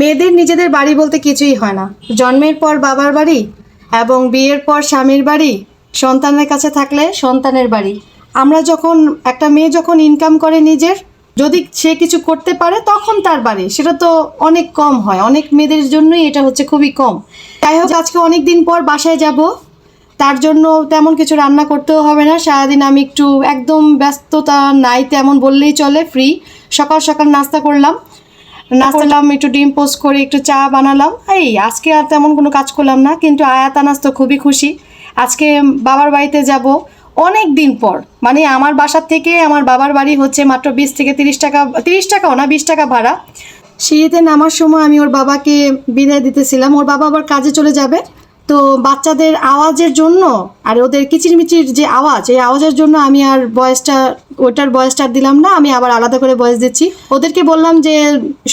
মেয়েদের নিজেদের বাড়ি বলতে কিছুই হয় না। জন্মের পর বাবার বাড়ি এবং বিয়ের পর স্বামীর বাড়ি, সন্তানের কাছে থাকলে সন্তানের বাড়ি। আমরা যখন একটা মেয়ে যখন ইনকাম করে নিজের, যদি সে কিছু করতে পারে তখন তার বাড়ি, সেটা তো অনেক কম হয়, অনেক মেয়েদের জন্যই এটা হচ্ছে খুবই কম। যাই হোক, আজকে অনেক দিন পর বাসায় যাব, তার জন্য তেমন কিছু রান্না করতেও হবে না। সারাদিন আমি একটু একদম ব্যস্ততা নাই তেমন বললেই চলে, ফ্রি। সকাল সকাল নাস্তা করলাম, একটু ডিম পোস্ট করে একটু চা বানালাম। এই আজকে আর তেমন কোনো কাজ করলাম না, কিন্তু আয়াত আনাস তো খুবই খুশি। আজকে বাবার বাড়িতে যাব অনেক দিন পর। মানে আমার বাসার থেকে আমার বাবার বাড়ি হচ্ছে মাত্র 20 থেকে 30 টাকা, 30 টাকাও না, 20 টাকা ভাড়া। সিঁড়িতে নামার সময় আমি ওর বাবাকে বিদায় দিতেছিলাম, ওর বাবা আবার কাজে চলে যাবে। তো বাচ্চাদের আওয়াজের জন্য আর ওদের কিচিরমিচির যে আওয়াজ, এই আওয়াজের জন্য আমি আর ওটার ভয়েসটা দিলাম না, আমি আবার আলাদা করে ভয়েস দিচ্ছি। ওদেরকে বললাম যে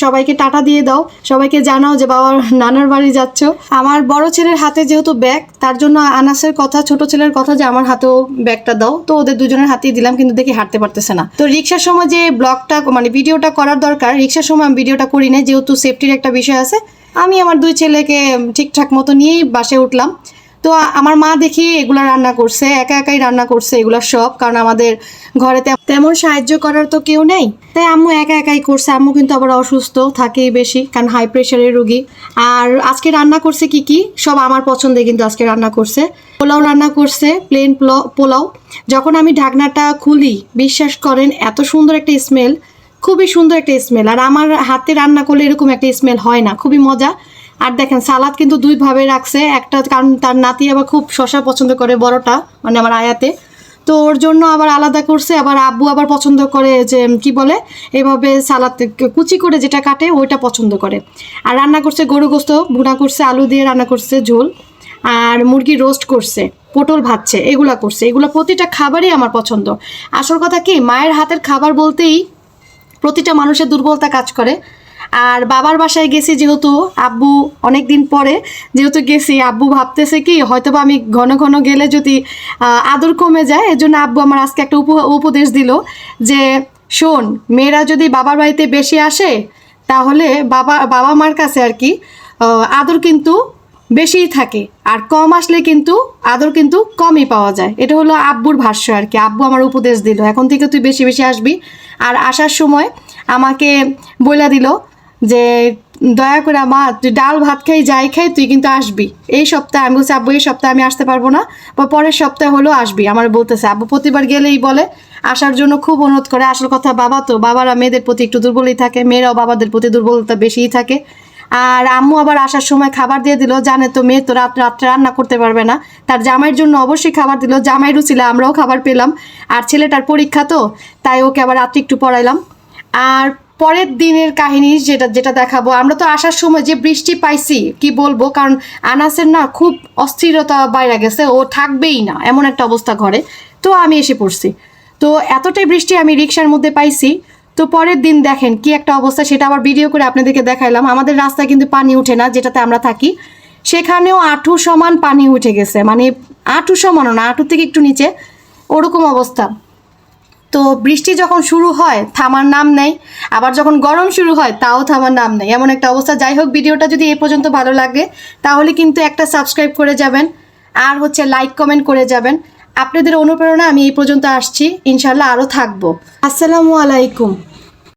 সবাইকে টাটা দিয়ে দাও, সবাইকে জানাও যে বাবার নানার বাড়ি যাচ্ছ। আমার বড় ছেলের হাতে যেহেতু ব্যাগ, তার জন্য আনাসের কথা, ছোট ছেলের কথা যে আমার হাতেও ব্যাগটা দাও, তো ওদের দুজনের হাতেই দিলাম, কিন্তু দেখি হাঁটতে পারতেছে না। তো রিক্সার সময় যে ব্লগটা মানে ভিডিওটা করার দরকার, রিক্সার সময় আমি ভিডিওটা করি না, যেহেতু সেফটির একটা বিষয় আছে। আমি আমার দুই ছেলেকে ঠিকঠাক মতো নিয়েই বাসে উঠলাম। তো আমার মা দেখি এগুলো রান্না করছে, একা একাই রান্না করছে এগুলো সব, কারণ আমাদের ঘরে তেমন সাহায্য করার তো কেউ নেই, তাই আম্মু একা একাই করছে। আম্মু কিন্তু আবার অসুস্থ থাকেই বেশি, কারণ হাই প্রেশারের রোগী। আর আজকে রান্না করছে কি সব আমার পছন্দে, কিন্তু আজকে রান্না করছে পোলাও রান্না করছে, প্লেন পোলাও। যখন আমি ঢাকনাটা খুলি, বিশ্বাস করেন এত সুন্দর একটা স্মেল, খুবই সুন্দর একটা স্মেল। আর আমার হাতে রান্না করলে এরকম একটা স্মেল হয় না, খুবই মজা। আর দেখেন সালাদ কিন্তু দুইভাবে রাখছে, একটা কারণ তার নাতি আবার খুব শসা পছন্দ করে, বড়টা মানে আমার আয়াতে, তো ওর জন্য আবার আলাদা করছে। আবার আব্বু আবার পছন্দ করে যে কি বলে এভাবে সালাদ কুচি করে যেটা কাটে ওইটা পছন্দ করে। আর রান্না করছে গরু গোস্ত ভুনা করছে, আলু দিয়ে রান্না করছে ঝোল, আর মুরগি রোস্ট করছে, পটল ভাজছে, এগুলা করছে। এগুলো প্রতিটা খাবারই আমার পছন্দ। আসল কথা কি, মায়ের হাতের খাবার বলতেই প্রতিটা মানুষের দুর্বলতা কাজ করে। আর বাবার বাসায় গেছি যেহেতু, আব্বু অনেক দিন পরে যেহেতু গেছি, আব্বু ভাবতেছে কি হয়তো বা আমি ঘন ঘন গেলে যদি আদর কমে যায়, এজন্য আব্বু আমার আজকে একটা উপদেশ দিল যে শোন, মেয়েরা যদি বাবার বাড়িতে বেশি আসে তাহলে বাবা মার কাছে আর কি আদর কিন্তু বেশিই থাকে, আর কম আসলে কিন্তু আদর কিন্তু কমই পাওয়া যায়। এটা হলো আব্বুর ভাষ্য আর কি। আব্বু আমার উপদেশ দিল এখন থেকে তুই বেশি বেশি আসবি। আর আসার সময় আমাকে বইলা দিল যে দয়া করে মা, তুই ডাল ভাত খাই যাই খাই তুই কিন্তু আসবি এই সপ্তাহে। আমি বলছি আব্বু এই সপ্তাহে আমি আসতে পারবো না, বা পরের সপ্তাহে হলেও আসবি। আমার বলতেছে আব্বু প্রতিবার গেলেই বলে আসার জন্য খুব অনুরোধ করে। আসল কথা বাবা তো, বাবারা মেয়েদের প্রতি একটু দুর্বলই থাকে, মেয়েরাও বাবাদের প্রতি দুর্বলতা বেশিই থাকে। আর আম্মু আবার আসার সময় খাবার দিয়ে দিল, জানে তো মেয়ে তো রাত্রে রান্না করতে পারবে না, তার জামাইয়ের জন্য অবশ্যই খাবার দিল। জামাই রুচিলে আমরাও খাবার পেলাম। আর ছেলেটার পরীক্ষা তো, তাই ওকে আবার রাত্রে একটু পড়াইলাম। আর পরের দিনের কাহিনী যেটা দেখাবো, আমরা তো আসার সময় যে বৃষ্টি পাইছি কি বলবো, কারণ আনাসের না খুব অস্থিরতা বাইরে গেছে, ও থাকবেই না এমন একটা অবস্থা ঘরে। তো আমি এসে পড়ছি, তো এতটাই বৃষ্টি আমি রিক্সার মধ্যে পাইছি। তো পরের দিন দেখেন কি একটা অবস্থা, সেটা আবার ভিডিও করে আপনাদেরকে দেখাইলাম। আমাদের রাস্তায় কিন্তু পানি উঠে না, যেটাতে আমরা থাকি সেখানেও আঁঠু সমান পানি উঠে গেছে, মানে আঁঠু সমানও না, আঁঠু থেকে একটু নিচে, ওরকম অবস্থা। তো বৃষ্টি যখন শুরু হয় থামার নাম নেই, আবার যখন গরম শুরু হয় তাও থামার নাম নেই, এমন একটা অবস্থা। যাই হোক, ভিডিওটা যদি এই পর্যন্ত ভালো লাগে তাহলে কিন্তু একটা সাবস্ক্রাইব করে যাবেন, আর হচ্ছে লাইক কমেন্ট করে যাবেন। আপনাদের অনুপ্রেরণা আমি এই পর্যন্ত আসছি, ইনশাল্লাহ আরও থাকবো। আসসালামু আলাইকুম।